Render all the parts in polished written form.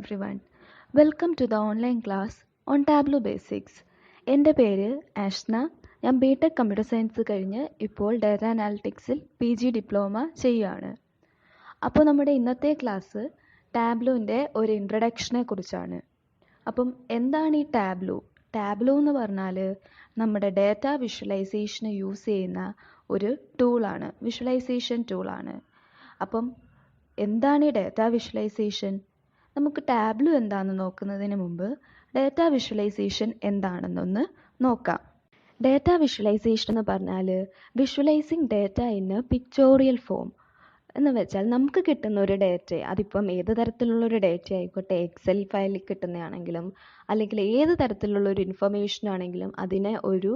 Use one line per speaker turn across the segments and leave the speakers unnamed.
everyone. Welcome to the online class on Tableau Basics. എൻ്റെ പേര് ആഷ്ന. ഞാൻ ബിടെക് കമ്പ്യൂട്ടർ സയൻസ് കഴിഞ്ഞ് ഇപ്പോൾ ഡാറ്റ അനാലിറ്റിക്സിൽ PG ഡിപ്ലോമ ചെയ്യുകയാണ്. അപ്പോൾ നമ്മുടെ ഇന്നത്തെ ക്ലാസ് ടാബ്ലോൻ്റെ ഒരു ഇൻട്രഡക്ഷനെ കുറിച്ചാണ്. അപ്പം എന്താണ് ഈ ടാബ്ലോ? ടാബ്ലോ എന്ന് പറഞ്ഞാൽ നമ്മുടെ ഡാറ്റ വിഷ്വലൈസേഷന് യൂസ് ചെയ്യുന്ന ഒരു ടൂളാണ്, വിഷ്വലൈസേഷൻ ടൂളാണ്. അപ്പം എന്താണ് ഈ ഡാറ്റ വിഷ്വലൈസേഷൻ? നമുക്ക് ടാബ്ലോ എന്താണെന്ന് നോക്കുന്നതിന് മുമ്പ് ഡാറ്റ വിഷ്വലൈസേഷൻ എന്താണെന്നൊന്ന് നോക്കാം. ഡാറ്റ വിഷ്വലൈസേഷൻ എന്ന് പറഞ്ഞാൽ visualising data in A pictorial form എന്ന് വെച്ചാൽ നമുക്ക് കിട്ടുന്ന ഒരു ഡാറ്റ, അതിപ്പം ഏത് തരത്തിലുള്ളൊരു ഡാറ്റ ആയിക്കോട്ടെ, എക്സൽ ഫയലിൽ കിട്ടുന്നതാണെങ്കിലും അല്ലെങ്കിൽ ഏത് തരത്തിലുള്ളൊരു ഇൻഫർമേഷൻ ആണെങ്കിലും അതിനെ ഒരു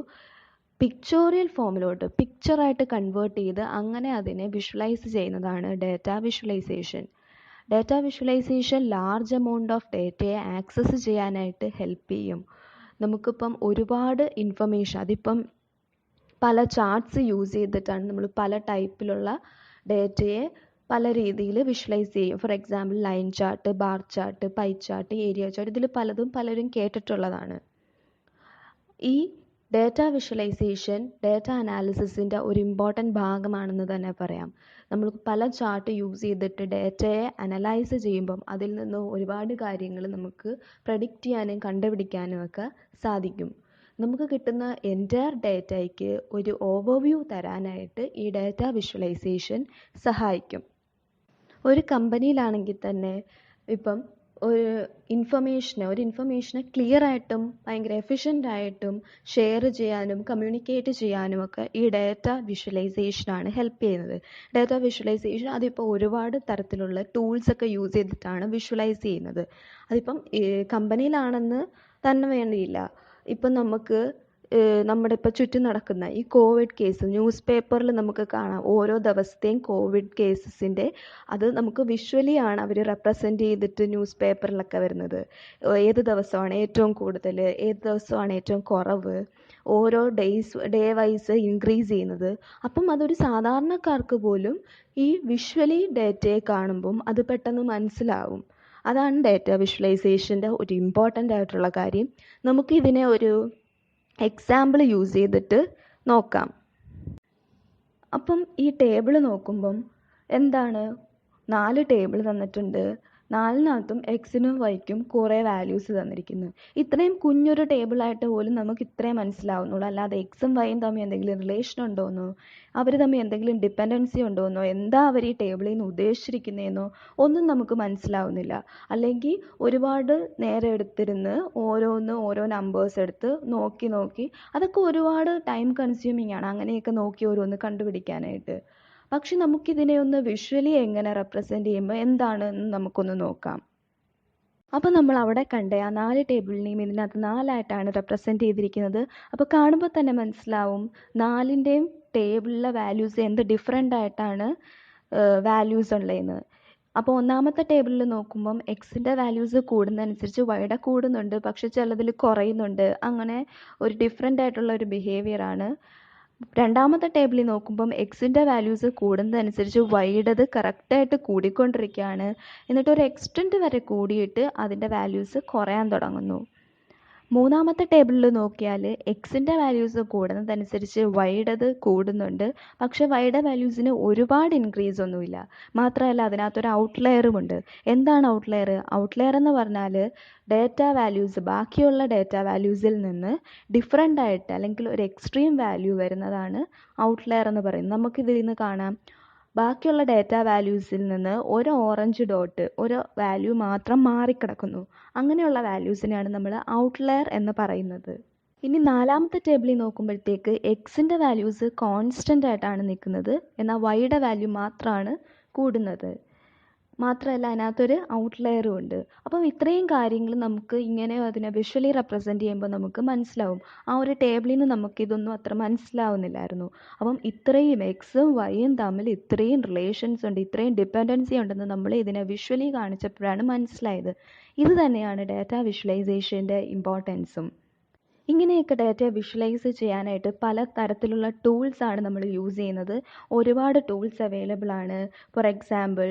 പിക്ചോറിയൽ ഫോമിലോട്ട് പിക്ചറായിട്ട് കൺവേർട്ട് ചെയ്ത് അങ്ങനെ അതിനെ വിഷ്വലൈസ് ചെയ്യുന്നതാണ് data visualisation. Data visualisation large amount of ഡാറ്റയെ ആക്സസ് ചെയ്യാനായിട്ട് ഹെൽപ്പ് ചെയ്യും. നമുക്കിപ്പം ഒരുപാട് ഇൻഫർമേഷൻ, അതിപ്പം പല ചാർട്ട്സ് യൂസ് ചെയ്തിട്ടാണ് നമ്മൾ പല ടൈപ്പിലുള്ള ഡാറ്റയെ പല രീതിയിൽ വിഷ്വലൈസ് ചെയ്യും. For example line chart, bar chart, pie chart, area chart, ഇതിൽ പലരും കേട്ടിട്ടുള്ളതാണ്. ഈ ഡാറ്റ വിഷ്വലൈസേഷൻ ഡാറ്റ അനാലിസിസിൻ്റെ ഒരു ഇമ്പോർട്ടൻറ്റ് ഭാഗമാണെന്ന് തന്നെ പറയാം. നമ്മൾ പല ചാർട്ട് യൂസ് ചെയ്തിട്ട് ഡാറ്റയെ അനലൈസ് ചെയ്യുമ്പം അതിൽ നിന്ന് ഒരുപാട് കാര്യങ്ങൾ നമുക്ക് പ്രഡിക്റ്റ് ചെയ്യാനും കണ്ടുപിടിക്കാനും ഒക്കെ സാധിക്കും. നമുക്ക് കിട്ടുന്ന എൻറ്റയർ ഡാറ്റയ്ക്ക് ഒരു ഓവർവ്യൂ തരാനായിട്ട് ഈ ഡാറ്റ വിഷ്വലൈസേഷൻ സഹായിക്കും. ഒരു കമ്പനിയിലാണെങ്കിൽ തന്നെ ഇപ്പം ഒരു ഇൻഫർമേഷനെ ക്ലിയർ ആയിട്ടും ഭയങ്കര എഫിഷ്യൻ്റായിട്ടും ഷെയർ ചെയ്യാനും കമ്മ്യൂണിക്കേറ്റ് ചെയ്യാനും ഒക്കെ ഈ ഡാറ്റ വിഷ്വലൈസേഷനാണ് ഹെൽപ്പ് ചെയ്യുന്നത്. ഡാറ്റ വിഷ്വലൈസേഷൻ അതിപ്പോൾ ഒരുപാട് തരത്തിലുള്ള ടൂൾസൊക്കെ യൂസ് ചെയ്തിട്ടാണ് വിഷ്വലൈസ് ചെയ്യുന്നത്. അതിപ്പം കമ്പനിയിലാണെന്ന് തന്നെ വേണ്ടിയില്ല, ഇപ്പം നമുക്ക് നമ്മുടെ ഇപ്പോൾ ചുറ്റും നടക്കുന്ന ഈ കോവിഡ് കേസ് ന്യൂസ് പേപ്പറിൽ നമുക്ക് കാണാം. ഓരോ ദിവസത്തെയും കോവിഡ് കേസസിൻ്റെ അത് നമുക്ക് വിഷ്വലി ആണ് അവർ റെപ്രസെൻ്റ് ചെയ്തിട്ട് ന്യൂസ് പേപ്പറിലൊക്കെ വരുന്നത്. ഏത് ദിവസമാണ് ഏറ്റവും കൂടുതൽ, ഏത് ദിവസമാണ് ഏറ്റവും കുറവ്, ഓരോ ഡേ വൈസ് ഇൻക്രീസ് ചെയ്യുന്നത്. അപ്പം അതൊരു സാധാരണക്കാർക്ക് പോലും ഈ വിഷ്വലി ഡാറ്റയെ കാണുമ്പം അത് പെട്ടെന്ന് മനസ്സിലാവും. അതാണ് ഡാറ്റ വിഷ്വലൈസേഷൻ്റെ ഒരു ഇമ്പോർട്ടൻ്റ് ആയിട്ടുള്ള കാര്യം. നമുക്കിതിനെ ഒരു എക്സാമ്പിൾ യൂസ് ചെയ്തിട്ട് നോക്കാം. അപ്പം ഈ ടേബിൾ നോക്കുമ്പം എന്താണ്, 4 ടേബിൾ തന്നിട്ടുണ്ട്. 4-നകത്തും എക്സിനും വൈക്കും കുറേ വാല്യൂസ് തന്നിരിക്കുന്നു. ഇത്രയും കുഞ്ഞൊരു ടേബിളായിട്ട് പോലും നമുക്ക് ഇത്രയും മനസ്സിലാവുന്നുള്ളൂ. അല്ലാതെ എക്സും വൈയും തമ്മിൽ എന്തെങ്കിലും റിലേഷൻ ഉണ്ടോയെന്നോ അവർ തമ്മിൽ എന്തെങ്കിലും ഡിപ്പെൻഡൻസി ഉണ്ടോയെന്നോ എന്താ അവർ ഈ ടേബിളിൽ നിന്ന് ഉദ്ദേശിച്ചിരിക്കുന്നതെന്നോ ഒന്നും നമുക്ക് മനസ്സിലാവുന്നില്ല. അല്ലെങ്കിൽ ഒരുപാട് നേരം എടുത്തിരുന്ന് ഓരോ നമ്പേഴ്സ് എടുത്ത് നോക്കി അതൊക്കെ ഒരുപാട് ടൈം കൺസ്യൂമിങ് ആണ്, അങ്ങനെയൊക്കെ നോക്കി ഓരോന്ന് കണ്ടുപിടിക്കാനായിട്ട്. പക്ഷെ നമുക്കിതിനെ ഒന്ന് വിഷ്വലി എങ്ങനെ റെപ്രസെൻ്റ് ചെയ്യുമ്പോൾ എന്താണെന്ന് നമുക്കൊന്ന് നോക്കാം. അപ്പോൾ നമ്മൾ അവിടെ കണ്ട ആ 4 ടേബിളിനെയും ഇതിനകത്ത് 4ആയിട്ടാണ് റെപ്രസെൻ്റ് ചെയ്തിരിക്കുന്നത്. അപ്പോൾ കാണുമ്പോൾ തന്നെ മനസ്സിലാവും 4ൻ്റെയും ടേബിളിലെ വാല്യൂസ് എന്ത് ഡിഫറെൻ്റ് ആയിട്ടാണ് വാല്യൂസ് ഉള്ളതെന്ന്. അപ്പോൾ ഒന്നാമത്തെ ടേബിളിൽ നോക്കുമ്പം എക്സിൻ്റെ വാല്യൂസ് കൂടുന്നതനുസരിച്ച് വൈയുടെ കൂടുന്നുണ്ട്, പക്ഷെ ചിലതിൽ കുറയുന്നുണ്ട്. അങ്ങനെ ഒരു ഡിഫറെൻ്റ് ആയിട്ടുള്ള ഒരു ബിഹേവിയറാണ്. രണ്ടാമത്തെ ടേബിളിൽ നോക്കുമ്പം എക്സിൻ്റെ വാല്യൂസ് കൂടുന്നതനുസരിച്ച് വൈയുടേത് കറക്റ്റായിട്ട് കൂടിക്കൊണ്ടിരിക്കുകയാണ്. എന്നിട്ട് ഒരു എക്സ്റ്റെൻറ്റ് വരെ കൂടിയിട്ട് അതിൻ്റെ വാല്യൂസ് കുറയാൻ തുടങ്ങുന്നു. മൂന്നാമത്തെ ടേബിളിൽ നോക്കിയാൽ എക്സിൻ്റെ വാല്യൂസ് കൂടുന്നതനുസരിച്ച് വൈയുടേത് കൂടുന്നുണ്ട്, പക്ഷെ വൈയുടെ വാല്യൂസിന് ഒരുപാട് ഇൻക്രീസ് ഒന്നുമില്ല. മാത്രമല്ല അതിനകത്തൊരു ഔട്ട്ലെയറുമുണ്ട്. എന്താണ് ഔട്ട്ലെയർ? ഔട്ട്ലെയർ എന്ന് പറഞ്ഞാൽ ഡാറ്റ വാല്യൂസ് ബാക്കിയുള്ള ഡാറ്റ വാല്യൂസിൽ നിന്ന് ഡിഫറെൻ്റ് ആയിട്ട് അല്ലെങ്കിൽ ഒരു എക്സ്ട്രീം വാല്യൂ വരുന്നതാണ് ഔട്ട്ലെയർ എന്ന് പറയുന്നത്. നമുക്കിതിൽ നിന്ന് കാണാം, ബാക്കിയുള്ള ഡാറ്റ വാല്യൂസിൽ നിന്ന് ഒരു ഓറഞ്ച് ഡോട്ട്, ഒരു വാല്യൂ മാത്രം മാറിക്കിടക്കുന്നു. അങ്ങനെയുള്ള വാല്യൂസിനെയാണ് നമ്മൾ ഔട്ട്ലെയർ എന്ന് പറയുന്നത്. ഇനി നാലാമത്തെ ടേബിളിൽ നോക്കുമ്പോഴത്തേക്ക് എക്സിൻ്റെ വാല്യൂസ് കോൺസ്റ്റൻ്റ് ആയിട്ടാണ് നിൽക്കുന്നത്, എന്നാൽ വൈയുടെ വാല്യൂ മാത്രമാണ് കൂടുന്നത്. മാത്രമല്ല അതിനകത്തൊരു ഔട്ട്ലെയറും ഉണ്ട്. അപ്പം ഇത്രയും കാര്യങ്ങൾ നമുക്ക് ഇങ്ങനെ അതിനെ വിഷ്വലി റെപ്രസെൻ്റ് ചെയ്യുമ്പോൾ നമുക്ക് മനസ്സിലാവും. ആ ഒരു ടേബിളിൽ നിന്ന് നമുക്കിതൊന്നും അത്ര മനസ്സിലാവുന്നില്ലായിരുന്നു. അപ്പം ഇത്രയും എക്സും വൈയും തമ്മിൽ ഇത്രയും റിലേഷൻസ് ഉണ്ട്, ഇത്രയും ഡിപ്പെൻഡൻസി ഉണ്ടെന്ന് നമ്മൾ ഇതിനെ വിഷ്വലി കാണിച്ചപ്പോഴാണ് മനസ്സിലായത്. ഇത് തന്നെയാണ് ഡാറ്റ വിഷ്വലൈസേഷൻ്റെ ഇമ്പോർട്ടൻസും. ഇങ്ങനെയൊക്കെ ഡാറ്റ വിഷ്വലൈസ് ചെയ്യാനായിട്ട് പല തരത്തിലുള്ള ടൂൾസാണ് നമ്മൾ യൂസ് ചെയ്യുന്നത്. ഒരുപാട് ടൂൾസ് അവൈലബിൾ ആണ്. For example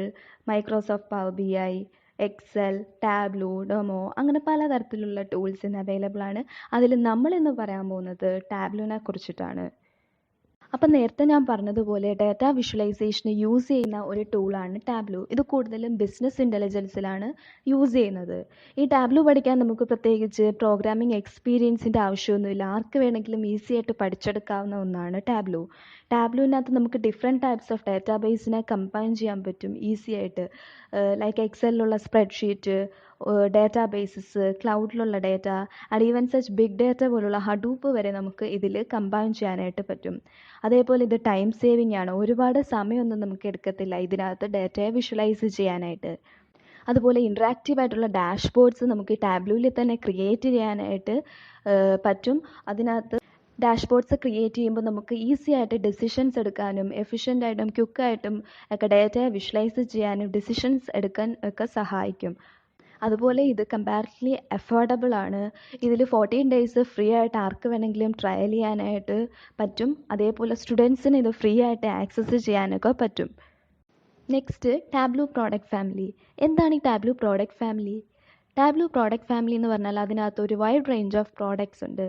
Microsoft power BI, Excel, Tableau, demo അങ്ങനെ പലതരത്തിലുള്ള ടൂൾസ് ഇന്ന് അവൈലബിൾ ആണ്. അതിൽ നമ്മളിന്ന് പറയാൻ പോകുന്നത് ടാബ്ലോനെ കുറിച്ചിട്ടാണ്. അപ്പം നേരത്തെ ഞാൻ പറഞ്ഞതുപോലെ ഡാറ്റ വിഷ്വലൈസേഷന് യൂസ് ചെയ്യുന്ന ഒരു ടൂളാണ് ടാബ്ലോ. ഇത് കൂടുതലും ബിസിനസ് ഇൻ്റലിജൻസിലാണ് യൂസ് ചെയ്യുന്നത്. ഈ ടാബ്ലോ പഠിക്കാൻ നമുക്ക് പ്രത്യേകിച്ച് പ്രോഗ്രാമിംഗ് എക്സ്പീരിയൻസിൻ്റെ ആവശ്യമൊന്നുമില്ല. ആർക്ക് വേണമെങ്കിലും ഈസി ആയിട്ട് പഠിച്ചെടുക്കാവുന്ന ഒന്നാണ് ടാബ്ലോ. ടാബ്ലോനകത്ത് നമുക്ക് ഡിഫറെൻറ്റ് ടൈപ്സ് ഓഫ് ഡാറ്റാബേസിനെ കമ്പൈൻ ചെയ്യാൻ പറ്റും ഈസി ആയിട്ട്. ലൈക്ക് എക്സലിലുള്ള സ്പ്രെഡ്ഷീറ്റ്, ഡാറ്റാബേസസ്, ക്ലൗഡിലുള്ള data and even such big data പോലുള്ള ഹഡൂപ്പ് വരെ നമുക്ക് ഇതിൽ കമ്പൈൻ ചെയ്യാനായിട്ട് പറ്റും. അതേപോലെ ഇത് ടൈം സേവിങ് ആണ്. ഒരുപാട് സമയമൊന്നും നമുക്ക് എടുക്കത്തില്ല ഇതിനകത്ത് ഡാറ്റയെ വിഷ്വലൈസ് ചെയ്യാനായിട്ട്. അതുപോലെ ഇൻട്രാക്റ്റീവ് ആയിട്ടുള്ള ഡാഷ്ബോർഡ്സ് നമുക്ക് ഈ ടാബ്ലോയിൽ തന്നെ ക്രിയേറ്റ് ചെയ്യാനായിട്ട് പറ്റും. അതിനകത്ത് ഡാഷ്ബോർഡ്സ് ക്രിയേറ്റ് ചെയ്യുമ്പോൾ നമുക്ക് ഈസി ആയിട്ട് ഡിസിഷൻസ് എടുക്കാനും എഫിഷ്യൻ്റായിട്ടും ക്വിക്കായിട്ടും ഒക്കെ ഡാറ്റയെ വിഷ്വലൈസ് ചെയ്യാനും ഡിസിഷൻസ് എടുക്കാൻ ഒക്കെ സഹായിക്കും. അതുപോലെ ഇത് കമ്പാരിറ്റീവ്ലി അഫോർഡബിൾ ആണ്. ഇതിൽ 14 ഡേയ്സ് ഫ്രീ ആയിട്ട് ആർക്ക് വേണമെങ്കിലും ട്രയൽ ചെയ്യാനായിട്ട് പറ്റും. അതേപോലെ സ്റ്റുഡൻസിന് ഇത് ഫ്രീ ആയിട്ട് ആക്സസ് ചെയ്യാനൊക്കെ പറ്റും. Next, Tableau product family. എന്താണ് ഈ Tableau product family? Tableau product family എന്ന് പറഞ്ഞാൽ അതിനകത്ത് ഒരു വൈഡ് റേഞ്ച് ഓഫ് പ്രോഡക്ട്സ് ഉണ്ട്.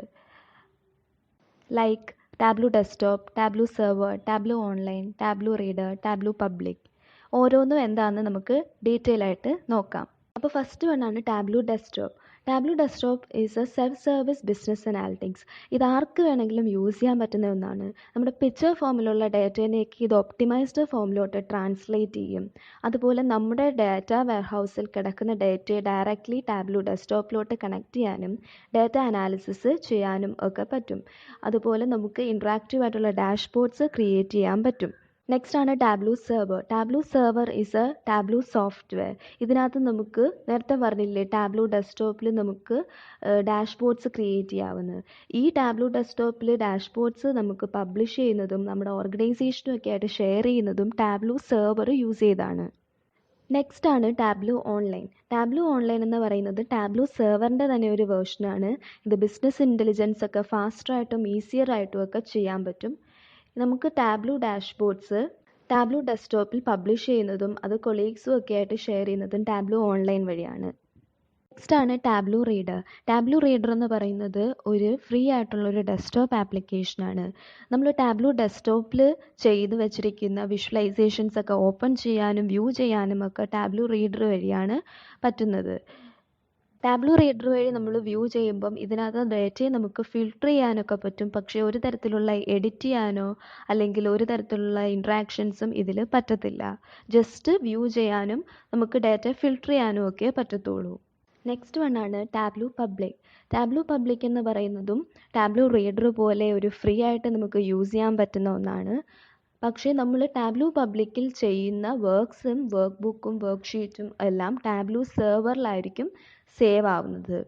Like Tableau desktop, Tableau server, Tableau online, Tableau reader, Tableau public. ഓരോന്നും എന്താണെന്ന് നമുക്ക് ഡീറ്റെയിൽ ആയിട്ട് നോക്കാം. അപ്പോൾ ഫസ്റ്റ് വണ്ണാണ് Tableau desktop. Tableau desktop is a self service business analytics. ഇത് ആർക്ക് വേണമെങ്കിലും യൂസ് ചെയ്യാൻ പറ്റുന്ന ഒന്നാണ്. നമ്മുടെ പിക്ചർ ഫോമിലുള്ള ഡാറ്റയിലേക്ക് ഇത് ഒപ്റ്റിമൈസ്ഡ് ഫോമിലോട്ട് ട്രാൻസ്ലേറ്റ് ചെയ്യും. അതുപോലെ നമ്മുടെ ഡാറ്റ വെയർഹൗസിൽ കിടക്കുന്ന ഡാറ്റയെ ഡയറക്റ്റ്ലി ടാബ്ലോ ഡെസ്ക്ടോപ്പിലോട്ട് കണക്ട് ചെയ്യാനും ഡാറ്റ അനാലിസിസ് ചെയ്യാനും ഒക്കെ പറ്റും. അതുപോലെ നമുക്ക് ഇൻട്രാക്റ്റീവ് ആയിട്ടുള്ള ഡാഷ്ബോർഡ്സ് ക്രിയേറ്റ് ചെയ്യാൻ പറ്റും. നെക്സ്റ്റ് ആണ് tableau server. Tableau server is A tableau software. ഇതിനകത്ത് നമുക്ക് നേരത്തെ പറഞ്ഞില്ലേ ടാബ്ലോ ഡെസ്ക്ടോപ്പിൽ നമുക്ക് ഡാഷ്ബോർഡ്സ് ക്രിയേറ്റ് ചെയ്യാവുന്നത്. ഈ ടാബ്ലോ ഡെസ്ക്ടോപ്പിൽ ഡാഷ്ബോർഡ്സ് നമുക്ക് പബ്ലിഷ് ചെയ്യുന്നതും നമ്മുടെ ഓർഗനൈസേഷനും ഒക്കെ ആയിട്ട് ഷെയർ ചെയ്യുന്നതും ടാബ്ലോ സെർവർ യൂസ് ചെയ്താണ്. നെക്സ്റ്റ് ആണ് ടാബ്ലോ ഓൺലൈൻ. ടാബ്ലോ ഓൺലൈൻ എന്ന് പറയുന്നത് ടാബ്ലോ സെർവറിൻ്റെ തന്നെ ഒരു വേർഷനാണ്. ഇത് ബിസിനസ് ഇൻ്റലിജൻസ് ഒക്കെ ഫാസ്റ്ററായിട്ടും ഈസിയർ ആയിട്ടും ഒക്കെ ചെയ്യാൻ പറ്റും. നമുക്ക് ടാബ്ലോ ഡാഷ്ബോർഡ്സ് ടാബ്ലോ ഡെസ്ക്ടോപ്പിൽ പബ്ലിഷ് ചെയ്യുന്നതും അത് കൊളീഗ്സും ഒക്കെ ആയിട്ട് ഷെയർ ചെയ്യുന്നതും ടാബ്ലോ ഓൺലൈൻ വഴിയാണ്. നെക്സ്റ്റ് ആണ് ടാബ്ലോ റീഡർ. ടാബ്ലോ റീഡർ എന്ന് പറയുന്നത് ഒരു ഫ്രീ ആയിട്ടുള്ള ഒരു ഡെസ്ക്ടോപ്പ് ആപ്ലിക്കേഷനാണ്. നമ്മൾ ടാബ്ലോ ഡെസ്ക്ടോപ്പിൽ ചെയ്ത് വെച്ചിരിക്കുന്ന വിഷ്വലൈസേഷൻസ് ഒക്കെ ഓപ്പൺ ചെയ്യാനും വ്യൂ ചെയ്യാനും ഒക്കെ ടാബ്ലോ റീഡർ വഴിയാണ് പറ്റുന്നത്. ടാബ്ലോ റീഡർ വഴി നമ്മൾ വ്യൂ ചെയ്യുമ്പം ഇതിനകത്ത് ഡാറ്റയെ നമുക്ക് ഫിൽട്ടർ ചെയ്യാനൊക്കെ പറ്റും. പക്ഷേ ഒരു തരത്തിലുള്ള എഡിറ്റ് ചെയ്യാനോ അല്ലെങ്കിൽ ഒരു തരത്തിലുള്ള ഇൻട്രാക്ഷൻസും ഇതിൽ പറ്റത്തില്ല. ജസ്റ്റ് വ്യൂ ചെയ്യാനും നമുക്ക് ഡാറ്റ ഫിൽട്ടർ ചെയ്യാനും ഒക്കെ പറ്റത്തുള്ളൂ. നെക്സ്റ്റ് വണ്ണാണ് ടാബ്ലോ പബ്ലിക്. ടാബ്ലോ പബ്ലിക് എന്ന് പറയുന്നതും ടാബ്ലോ റീഡർ പോലെ ഒരു ഫ്രീ ആയിട്ട് നമുക്ക് യൂസ് ചെയ്യാൻ പറ്റുന്ന ഒന്നാണ്. പക്ഷേ നമ്മൾ ടാബ്ലോ പബ്ലിക്കിൽ ചെയ്യുന്ന വർക്ക്സും വർക്ക് ബുക്കും വർക്ക് ഷീറ്റും എല്ലാം ടാബ്ലോ സെർവറിലായിരിക്കും സേവ് ആവുന്നത്.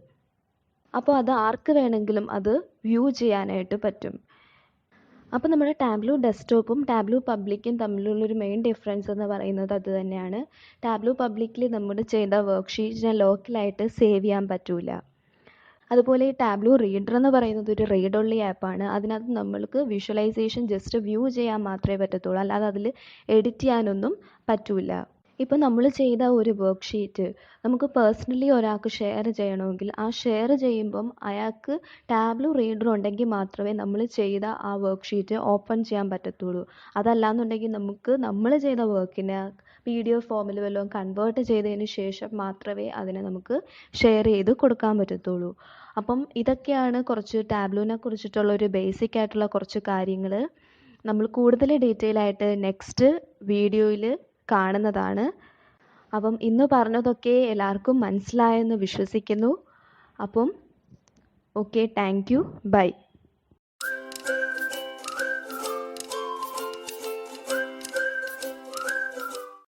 അപ്പോൾ അത് ആർക്ക് വേണമെങ്കിലും അത് വ്യൂ ചെയ്യാനായിട്ട് പറ്റും. അപ്പോൾ നമ്മുടെ ടാബ്ലോ ഡെസ്ക്ടോപ്പും ടാബ്ലോ പബ്ലിക്കും തമ്മിലുള്ളൊരു മെയിൻ ഡിഫറൻസ് എന്ന് പറയുന്നത് അത് തന്നെയാണ്. ടാബ്ലോ പബ്ലിക്കിൽ നമ്മൾ ചെയ്ത വർക്ക് ഷീറ്റിനെ ലോക്കലായിട്ട് സേവ് ചെയ്യാൻ പറ്റില്ല. അതുപോലെ ഈ ടാബ്ലോ റീഡർ എന്ന് പറയുന്നത് ഒരു റീഡ് ഓൺലി ആപ്പാണ്. അതിനകത്ത് നമ്മൾക്ക് വിഷ്വലൈസേഷൻ ജസ്റ്റ് വ്യൂ ചെയ്യാൻ മാത്രമേ പറ്റത്തുള്ളൂ, അല്ലാതെ അതിൽ എഡിറ്റ് ചെയ്യാനൊന്നും പറ്റില്ല. ഇപ്പോൾ നമ്മൾ ചെയ്ത ഒരു വർക്ക് ഷീറ്റ് നമുക്ക് പേഴ്സണലി ഒരാൾക്ക് ഷെയർ ചെയ്യണമെങ്കിൽ ആ ഷെയർ ചെയ്യുമ്പം അയാൾക്ക് ടാബ്ലോ റീഡർ ഉണ്ടെങ്കിൽ മാത്രമേ നമ്മൾ ചെയ്ത ആ വർക്ക് ഷീറ്റ് ഓപ്പൺ ചെയ്യാൻ പറ്റത്തുള്ളൂ. അതല്ലാന്നുണ്ടെങ്കിൽ നമുക്ക് നമ്മൾ ചെയ്ത വർക്കിനെ PDF ഫോമിൽ വല്ലതും കൺവേർട്ട് ചെയ്തതിന് ശേഷം മാത്രമേ അതിനെ നമുക്ക് ഷെയർ ചെയ്ത് കൊടുക്കാൻ പറ്റത്തുള്ളൂ. അപ്പം ഇതൊക്കെയാണ് കുറച്ച് ടാബ്ലോനെ കുറിച്ചിട്ടുള്ള ഒരു ബേസിക് ആയിട്ടുള്ള കുറച്ച് കാര്യങ്ങൾ. നമ്മൾ കൂടുതൽ ഡീറ്റെയിൽ ആയിട്ട് നെക്സ്റ്റ് വീഡിയോയിൽ കാണുന്നതാണ്. അപ്പം ഇന്ന് പറഞ്ഞതൊക്കെ എല്ലാവർക്കും മനസ്സിലായെന്ന് വിശ്വസിക്കുന്നു. അപ്പം ഓക്കെ, താങ്ക് യു, ബൈ.